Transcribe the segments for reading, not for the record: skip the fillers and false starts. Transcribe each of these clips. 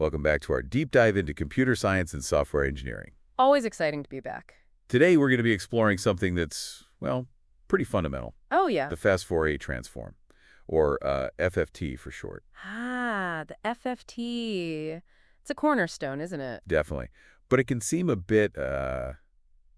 Welcome back to our deep dive into computer science and software engineering. Always exciting to be back. Today, we're going to be exploring something that's, well, pretty fundamental. Oh, yeah. The Fast Fourier Transform, or FFT for short. The FFT. It's a cornerstone, isn't it? Definitely. But it can seem a bit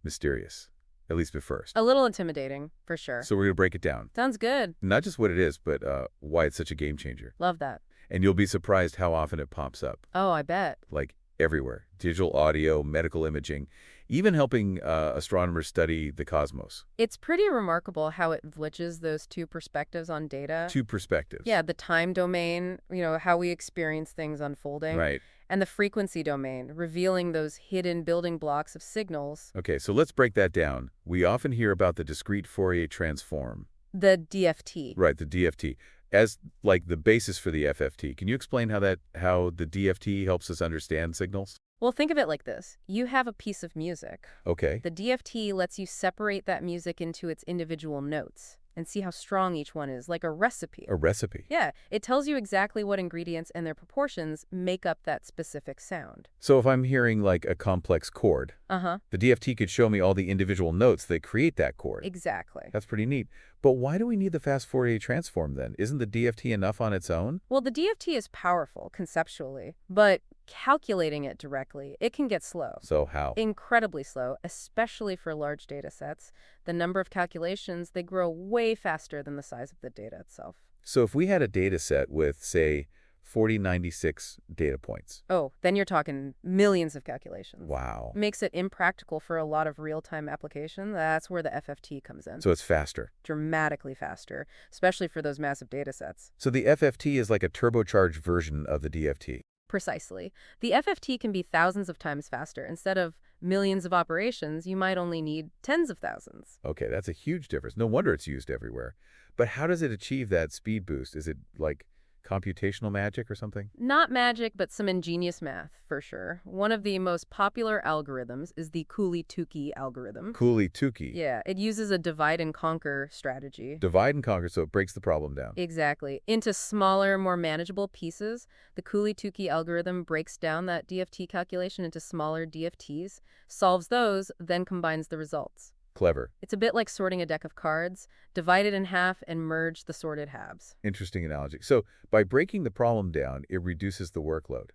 mysterious, at least at first. A little intimidating, for sure. So we're going to break it down. Sounds good. Not just what it is, but why it's such a game changer. Love that. And you'll be surprised how often it pops up. Oh, I bet. Like everywhere. Digital audio, medical imaging, even helping astronomers study the cosmos. It's pretty remarkable how it glitches those two perspectives on data. Two perspectives. Yeah, the time domain, how we experience things unfolding. Right. And the frequency domain, revealing those hidden building blocks of signals. Okay, so let's break that down. We often hear about the discrete Fourier transform. The DFT. Right, the DFT. As like the basis for the FFT. Can you explain how the DFT helps us understand signals? Well, think of it like this. You have a piece of music. Okay. The DFT lets you separate that music into its individual notes and see how strong each one is, like a recipe. A recipe. Yeah, it tells you exactly what ingredients and their proportions make up that specific sound. So if I'm hearing like a complex chord, Uh-huh. the DFT could show me all the individual notes that create that chord. Exactly. That's pretty neat. But why do we need the fast Fourier transform then? Isn't the DFT enough on its own? Well, the DFT is powerful conceptually, but calculating it directly, it can get slow. So how? Incredibly slow, especially for large data sets. The number of calculations, they grow way faster than the size of the data itself. So if we had a data set with, say, 4096 data points. Oh, then you're talking millions of calculations. Wow. Makes it impractical for a lot of real-time application. That's where the FFT comes in. So it's faster. Dramatically faster, especially for those massive data sets. So the FFT is like a turbocharged version of the DFT. Precisely. The FFT can be thousands of times faster. Instead of millions of operations, you might only need tens of thousands. Okay, that's a huge difference. No wonder it's used everywhere. But how does it achieve that speed boost? Is it like computational magic or something? Not magic, but some ingenious math, for sure. One of the most popular algorithms is the Cooley-Tukey algorithm. Cooley, Tukey. Yeah, it uses a divide and conquer strategy. Divide and conquer, so it breaks the problem down. Exactly. Into smaller, more manageable pieces. The Cooley-Tukey algorithm breaks down that DFT calculation into smaller DFTs, solves those, then combines the results. Clever. It's a bit like sorting a deck of cards, divide it in half and merge the sorted halves. Interesting analogy. So by breaking the problem down, it reduces the workload.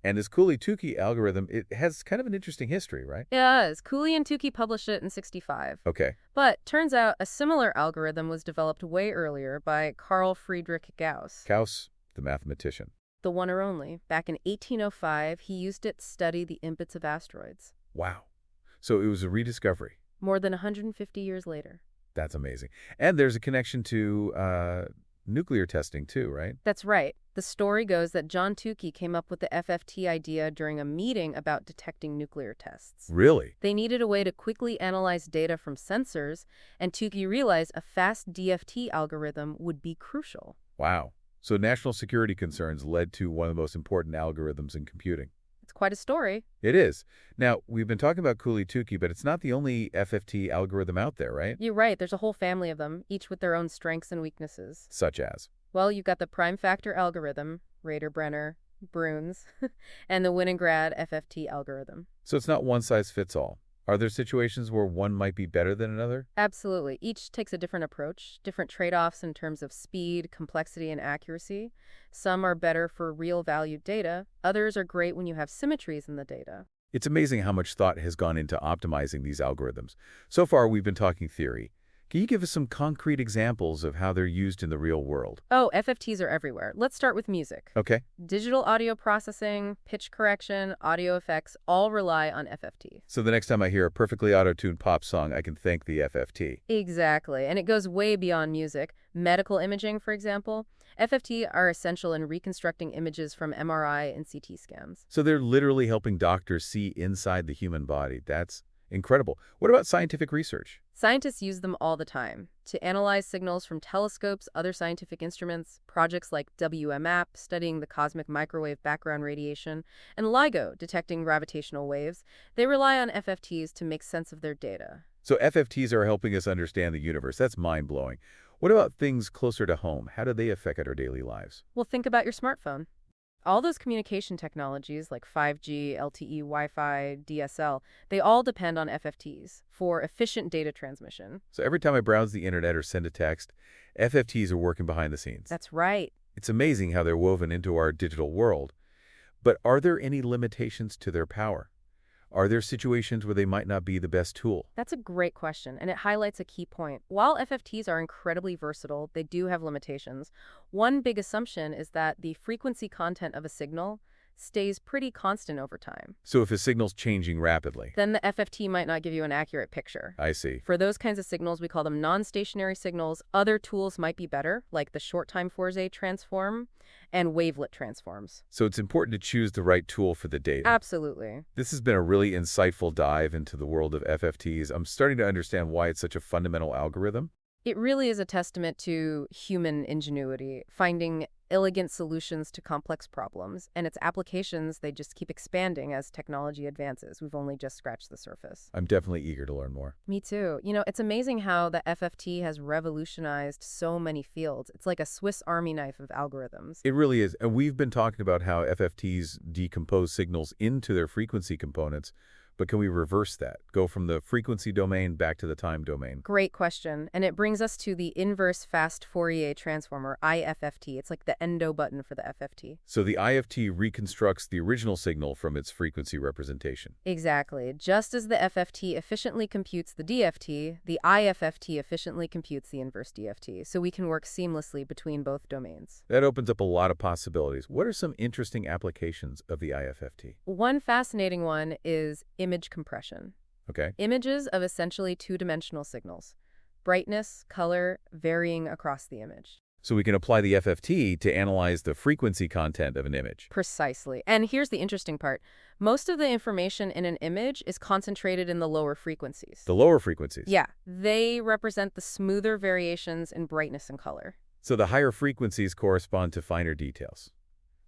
And this Cooley-Tukey algorithm, it has kind of an interesting history, right? It does. Cooley and Tukey published it in '65. Okay. But turns out a similar algorithm was developed way earlier by Carl Friedrich Gauss. Gauss, the mathematician. The one or only. Back in 1805, he used it to study the impets of asteroids. Wow. So it was a rediscovery. More than 150 years later. That's amazing. And there's a connection to nuclear testing too, right? That's right. The story goes that John Tukey came up with the FFT idea during a meeting about detecting nuclear tests. Really? They needed a way to quickly analyze data from sensors, and Tukey realized a fast DFT algorithm would be crucial. Wow. So national security concerns led to one of the most important algorithms in computing. It's quite a story. It is. Now, we've been talking about Cooley-Tukey, but it's not the only FFT algorithm out there, right? You're right. There's a whole family of them, each with their own strengths and weaknesses. Such as? Well, you've got the prime factor algorithm, Rader-Brenner, Bruns, and the Winograd FFT algorithm. So it's not one size fits all. Are there situations where one might be better than another? Absolutely. Each takes a different approach, different trade-offs in terms of speed, complexity, and accuracy. Some are better for real-valued data. Others are great when you have symmetries in the data. It's amazing how much thought has gone into optimizing these algorithms. So far, we've been talking theory. Can you give us some concrete examples of how they're used in the real world? Oh, FFTs are everywhere. Let's start with music. Okay. Digital audio processing, pitch correction, audio effects all rely on FFT. So the next time I hear a perfectly auto-tuned pop song, I can thank the FFT. Exactly. And it goes way beyond music. Medical imaging, for example. FFT are essential in reconstructing images from MRI and CT scans. So they're literally helping doctors see inside the human body. That's incredible. What about scientific research? Scientists use them all the time to analyze signals from telescopes, other scientific instruments, projects like WMAP, studying the cosmic microwave background radiation, and LIGO, detecting gravitational waves. They rely on FFTs to make sense of their data. So FFTs are helping us understand the universe. That's mind-blowing. What about things closer to home? How do they affect our daily lives? Well, think about your smartphone. All those communication technologies like 5G, LTE, Wi-Fi, DSL, they all depend on FFTs for efficient data transmission. So every time I browse the internet or send a text, FFTs are working behind the scenes. That's right. It's amazing how they're woven into our digital world. But are there any limitations to their power? Are there situations where they might not be the best tool? That's a great question, and it highlights a key point. While FFTs are incredibly versatile, they do have limitations. One big assumption is that the frequency content of a signal stays pretty constant over time. So if a signal's changing rapidly, Then the FFT might not give you an accurate picture. I see. For those kinds of signals, we call them non-stationary signals. Other tools might be better, like the short-time Fourier transform and wavelet transforms. So it's important to choose the right tool for the data. Absolutely. This has been a really insightful dive into the world of FFTs. I'm starting to understand why it's such a fundamental algorithm. It really is a testament to human ingenuity, finding elegant solutions to complex problems, and its applications, they just keep expanding as technology advances. We've only just scratched the surface. I'm definitely eager to learn more. Me too. It's amazing how the FFT has revolutionized so many fields. It's like a Swiss Army knife of algorithms. It really is. And we've been talking about how FFTs decompose signals into their frequency components. But can we reverse that? Go from the frequency domain back to the time domain? Great question. And it brings us to the inverse Fast Fourier Transform, or IFFT. It's like the endo button for the FFT. So the IFT reconstructs the original signal from its frequency representation. Exactly. Just as the FFT efficiently computes the DFT, the IFFT efficiently computes the inverse DFT, so we can work seamlessly between both domains. That opens up a lot of possibilities. What are some interesting applications of the IFFT? One fascinating one is image compression. Okay. Images of essentially two-dimensional signals. Brightness, color, varying across the image. So we can apply the FFT to analyze the frequency content of an image. Precisely. And here's the interesting part. Most of the information in an image is concentrated in the lower frequencies. The lower frequencies? Yeah. They represent the smoother variations in brightness and color. So the higher frequencies correspond to finer details,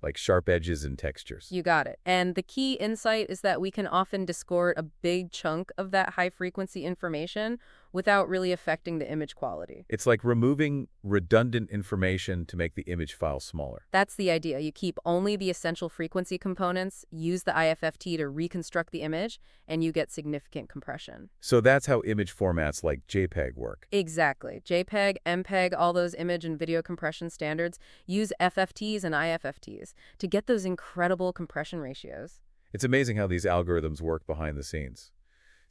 like sharp edges and textures. You got it. And the key insight is that we can often discard a big chunk of that high-frequency information without really affecting the image quality. It's like removing redundant information to make the image file smaller. That's the idea. You keep only the essential frequency components, use the IFFT to reconstruct the image, and you get significant compression. So that's how image formats like JPEG work. Exactly. JPEG, MPEG, all those image and video compression standards use FFTs and IFFTs to get those incredible compression ratios. It's amazing how these algorithms work behind the scenes,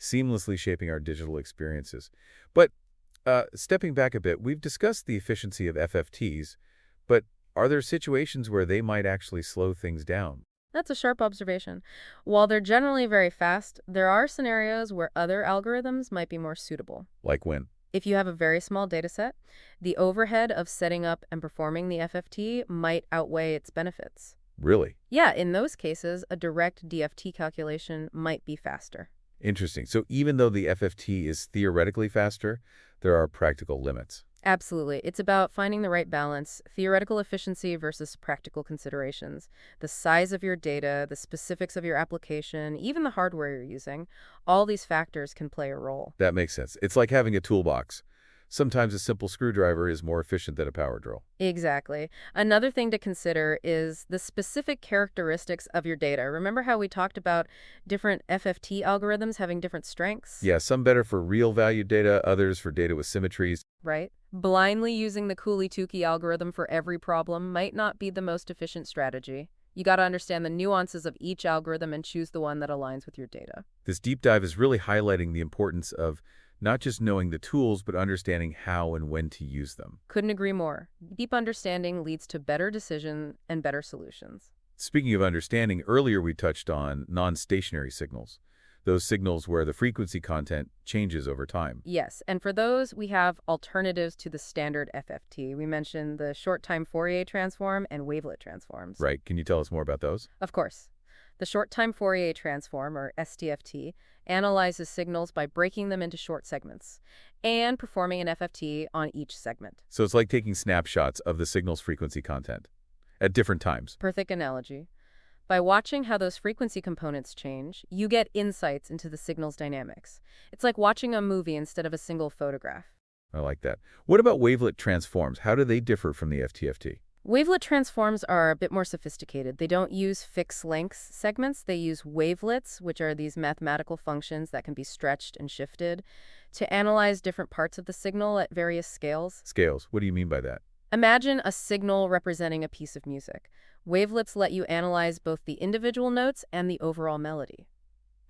seamlessly shaping our digital experiences. But stepping back a bit, we've discussed the efficiency of FFTs, but are there situations where they might actually slow things down? That's a sharp observation. While they're generally very fast, there are scenarios where other algorithms might be more suitable. Like when? If you have a very small dataset, the overhead of setting up and performing the FFT might outweigh its benefits. Really? Yeah, in those cases, a direct DFT calculation might be faster. Interesting. So even though the FFT is theoretically faster, there are practical limits. Absolutely. It's about finding the right balance, theoretical efficiency versus practical considerations. The size of your data, the specifics of your application, even the hardware you're using, all these factors can play a role. That makes sense. It's like having a toolbox. Sometimes a simple screwdriver is more efficient than a power drill. Exactly. Another thing to consider is the specific characteristics of your data. Remember how we talked about different FFT algorithms having different strengths? Yeah, some better for real value data, others for data with symmetries. Right? Blindly using the Cooley Tukey algorithm for every problem might not be the most efficient strategy. You got to understand the nuances of each algorithm and choose the one that aligns with your data. This deep dive is really highlighting the importance of not just knowing the tools, but understanding how and when to use them. Couldn't agree more. Deep understanding leads to better decision and better solutions. Speaking of understanding, earlier we touched on non-stationary signals, those signals where the frequency content changes over time. Yes, and for those, we have alternatives to the standard FFT. We mentioned the short-time Fourier transform and wavelet transforms. Right. Can you tell us more about those? Of course. The short-time Fourier transform, or STFT, analyzes signals by breaking them into short segments and performing an FFT on each segment. So it's like taking snapshots of the signal's frequency content at different times. Perfect analogy. By watching how those frequency components change, you get insights into the signal's dynamics. It's like watching a movie instead of a single photograph. I like that. What about wavelet transforms? How do they differ from the FTFT? Wavelet transforms are a bit more sophisticated. They don't use fixed length segments. They use wavelets, which are these mathematical functions that can be stretched and shifted, to analyze different parts of the signal at various scales. Scales. What do you mean by that? Imagine a signal representing a piece of music. Wavelets let you analyze both the individual notes and the overall melody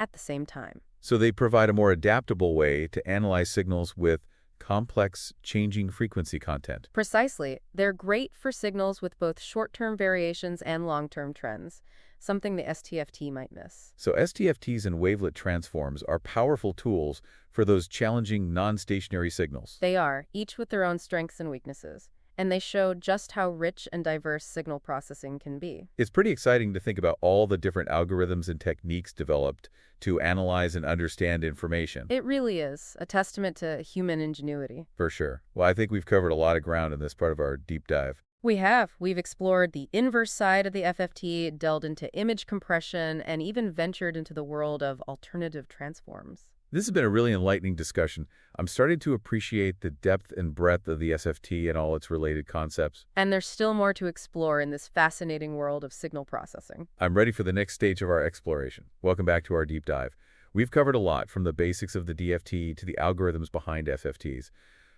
at the same time. So they provide a more adaptable way to analyze signals with complex, changing frequency content. Precisely. They're great for signals with both short-term variations and long-term trends, something the STFT might miss. So STFTs and wavelet transforms are powerful tools for those challenging non-stationary signals. They are, each with their own strengths and weaknesses, and they show just how rich and diverse signal processing can be. It's pretty exciting to think about all the different algorithms and techniques developed to analyze and understand information. It really is a testament to human ingenuity. For sure. Well, I think we've covered a lot of ground in this part of our deep dive. We have. We've explored the inverse side of the FFT, delved into image compression, and even ventured into the world of alternative transforms. This has been a really enlightening discussion. I'm starting to appreciate the depth and breadth of the SFT and all its related concepts. And there's still more to explore in this fascinating world of signal processing. I'm ready for the next stage of our exploration. Welcome back to our deep dive. We've covered a lot, from the basics of the DFT to the algorithms behind FFTs,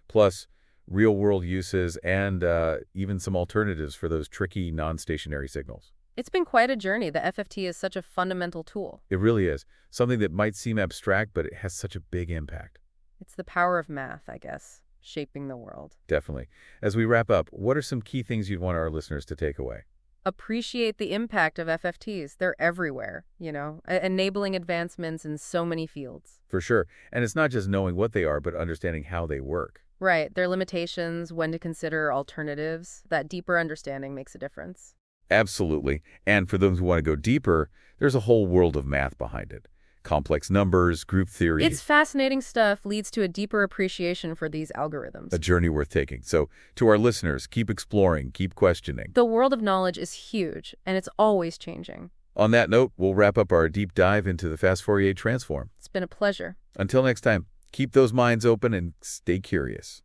plus real-world uses and even some alternatives for those tricky non-stationary signals. It's been quite a journey. The FFT is such a fundamental tool. It really is. Something that might seem abstract, but it has such a big impact. It's the power of math, I guess, shaping the world. Definitely. As we wrap up, what are some key things you'd want our listeners to take away? Appreciate the impact of FFTs. They're everywhere, enabling advancements in so many fields. For sure. And it's not just knowing what they are, but understanding how they work. Right. Their limitations, when to consider alternatives. That deeper understanding makes a difference. Absolutely. And for those who want to go deeper, there's a whole world of math behind it. Complex numbers, group theory. It's fascinating stuff, leads to a deeper appreciation for these algorithms. A journey worth taking. So to our listeners, keep exploring, keep questioning. The world of knowledge is huge, and it's always changing. On that note, we'll wrap up our deep dive into the Fast Fourier Transform. It's been a pleasure. Until next time, keep those minds open and stay curious.